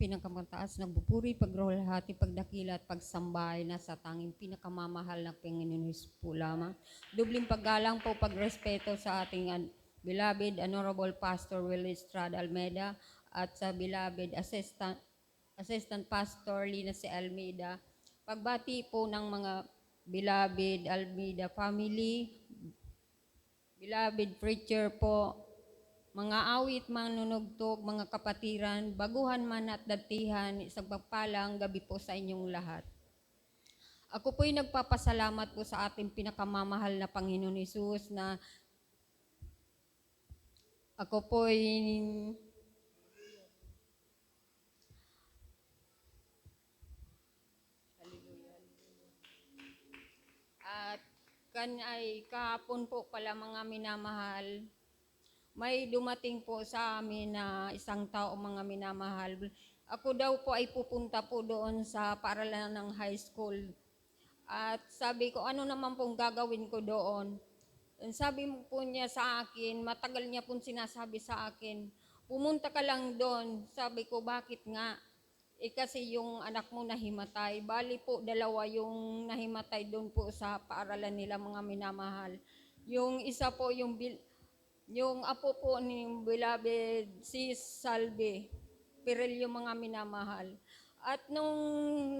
pinakamataas, nagbupuri, pagrolhati, pagdakila at pagsambay na sa tanging pinakamamahal na Panginoon Hesus po lamang. Dubling paggalang po, pagrespeto sa ating beloved Honorable Pastor Willie Estrada Almeida at sa beloved Assistant Pastor Lina C. Almeida. Pagbati po ng mga beloved Almeida family, beloved preacher po, mga awit, manunugtog, mga kapatiran, baguhan man at datihan, isang pagpalang gabi po sa inyong lahat. Ako po'y nagpapasalamat po sa ating pinakamamahal na Panginoon Hesus na ako po'y at ay kahapon po pala mga minamahal, may dumating po sa amin na isang tao mga minamahal. Ako daw po ay pupunta po doon sa paaralan ng high school. At sabi ko, ano naman pong gagawin ko doon? Sabi po niya sa akin, matagal niya pong sinasabi sa akin, pumunta ka lang doon. Sabi ko, bakit nga? Kasi yung anak mo nahimatay. Bali po, dalawa yung nahimatay doon po sa paaralan nila mga minamahal. Yung isa po, yung apo po ni beloved si Salve, Pirel yung mga minamahal. At nung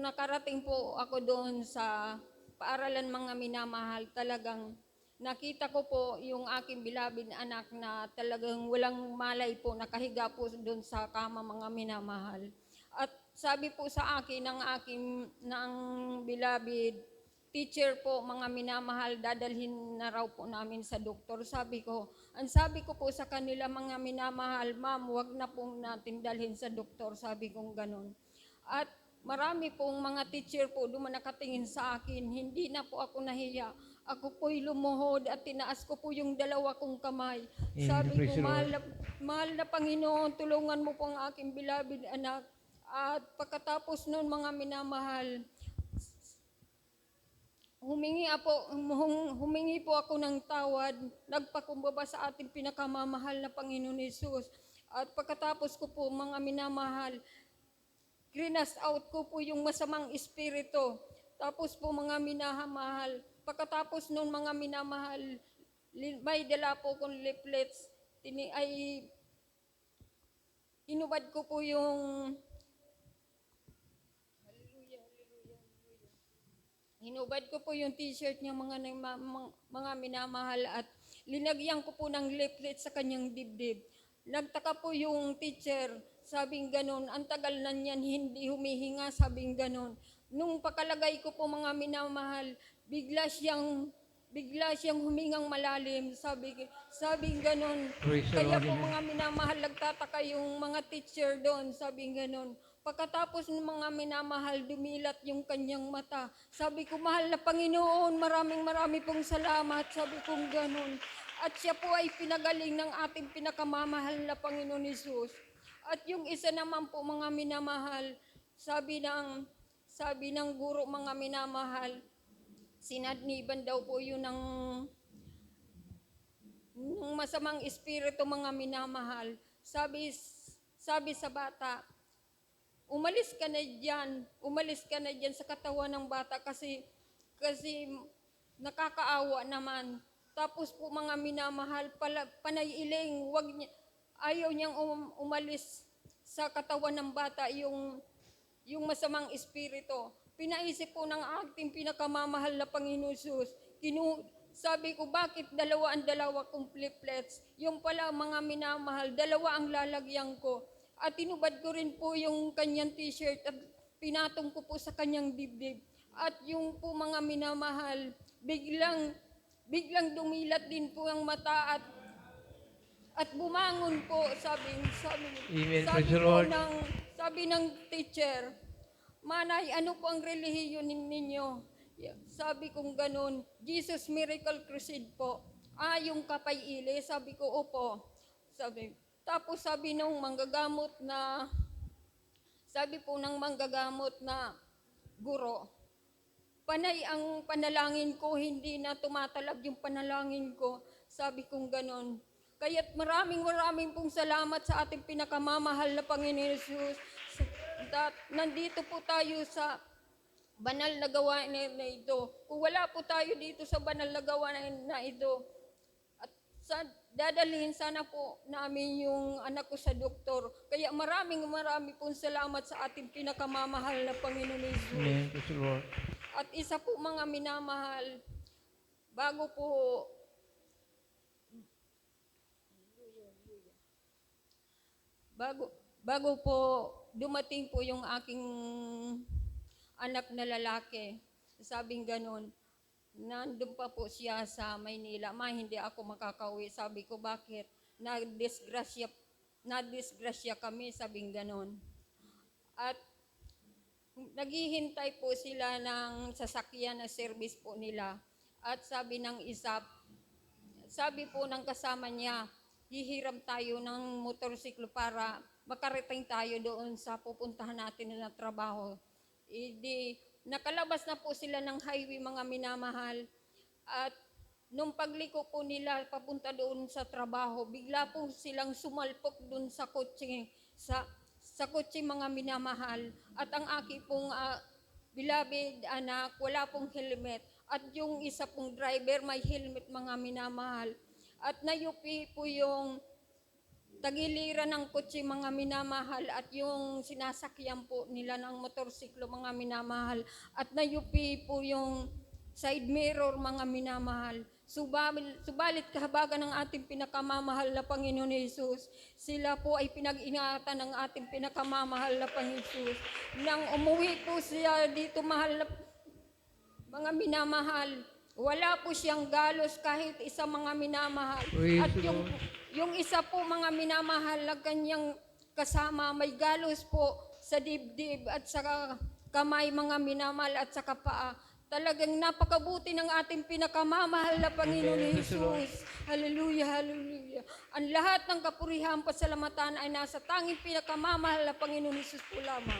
nakarating po ako doon sa paaralan mga minamahal, talagang nakita ko po yung aking beloved anak na talagang walang malay po, nakahiga po doon sa kama mga minamahal. At sabi po sa akin ng beloved teacher po, mga minamahal, dadalhin na raw po namin sa doktor. Sabi ko po sa kanila, mga minamahal, ma'am, wag na po natin dalhin sa doktor. Sabi kong ganun. At marami pong mga teacher po duman nakatingin sa akin. Hindi na po ako nahiya. Ako po'y lumuhod at tinaas ko po yung dalawa kong kamay. Sabi ko, mahal na Panginoon, tulungan mo po ang aking beloved anak. At pagkatapos noon, mga minamahal, humingi po ako ng tawad, nagpakumbaba sa ating pinakamamahal na Panginoon Hesus. At pagkatapos ko po, mga minamahal, grinas out ko po yung masamang espiritu. Tapos po, mga minamahal, pagkatapos noon, mga minamahal, may dala po kong leaflets, hinubad ko po yung hinubad ko po yung t-shirt niya mga minamahal at linagyan ko po ng leaflet sa kanyang dibdib. Nagtaka po yung teacher, sabing ganon, ang tagal na niyan hindi humihinga, sabing ganon. Nung pakalagay ko po mga minamahal, bigla siyang humingang malalim, sabing ganon. Kaya po mga minamahal, nagtataka yung mga teacher doon, sabing ganon. Pagkatapos ng mga minamahal, dumilat yung kanyang mata. Sabi ko, mahal na Panginoon, maraming pong salamat. Sabi kong ganun. At siya po ay pinagaling ng ating pinakamamahal na Panginoon Hesus. At yung isa naman po mga minamahal, sabi ng guro mga minamahal, sinadniban daw po yun ng masamang espiritu mga minamahal. Sabi sa bata, umalis ka na dyan sa katawan ng bata kasi nakakaawa naman. Tapos po mga minamahal, panay-iling, ayaw niyang umalis sa katawan ng bata yung masamang espiritu. Pinaisip po ng ating pinakamamahal na Panginoon Hesus, sabi ko, bakit dalawa kong leaflets? Yung pala mga minamahal, dalawa ang lalagyan ko. At tinubad ko rin po yung kanyang t-shirt at pinatong ko po sa kanyang dibdib. At yung po mga minamahal, biglang dumilat din po ang mata at bumangon po, sabi ng teacher, Manay, ano po ang relihiyon ninyo? Sabi kong ganun, Jesus Miracle Crusade po. Yung kapay-ili, sabi ko, opo. Tapos sabi ng manggagamot na guro, panay ang panalangin ko, hindi na tumatalab yung panalangin ko. Sabi kong ganon. Kaya't maraming pong salamat sa ating pinakamamahal na Panginoon Hesus. sapagkat nandito po tayo sa banal na gawain na ito. Kung wala po tayo dito sa banal na gawain na ito, at dadalhin sana po namin yung anak ko sa doktor. Kaya marami pong salamat sa ating pinakamamahal na Panginoon Jesus. Amen. Praise the Lord. At isa po mga minamahal, bago po dumating po yung aking anak na lalaki, sabing ganon, nandun pa po siya sa Maynila, hindi ako makakauwi. Sabi ko, bakit? Na-disgrasya kami, sabing ganon. At naghihintay po sila ng sasakyan na service po nila. At sabi po ng kasama niya, hihiram tayo ng motorsiklo para makarating tayo doon sa pupuntahan natin na trabaho. Nakalabas na po sila ng highway, mga minamahal. At nung pagliko po nila papunta doon sa trabaho, bigla po silang sumalpok doon sa kotse, sa kotse, mga minamahal. At ang aking pong beloved anak, wala pong helmet. At yung isa pong driver may helmet, mga minamahal. At nayupi po yung tagiliran ng kotse, mga minamahal, at yung sinasakyan po nila ng motorsiklo, mga minamahal. At nayupi po yung side mirror, mga minamahal. Subalit kahabagan ng ating pinakamamahal na Panginoon Jesus, sila po ay pinag-ingatan ng ating pinakamamahal na Panginoon Jesus. Nang umuwi po siya dito, mahal na mga minamahal, wala po siyang galos kahit isa, mga minamahal. Praise At the Lord. yung isa po, mga minamahal, na kanyang kasama, may galos po sa dibdib at sa kamay, mga minamahal, at sa kapaa. Talagang napakabuti ng ating pinakamamahal na Panginoon Amen. Jesus. Hallelujah, hallelujah. Ang lahat ng kapurihan, pasalamatan ay nasa tanging pinakamamahal na Panginoon Jesus po lamang.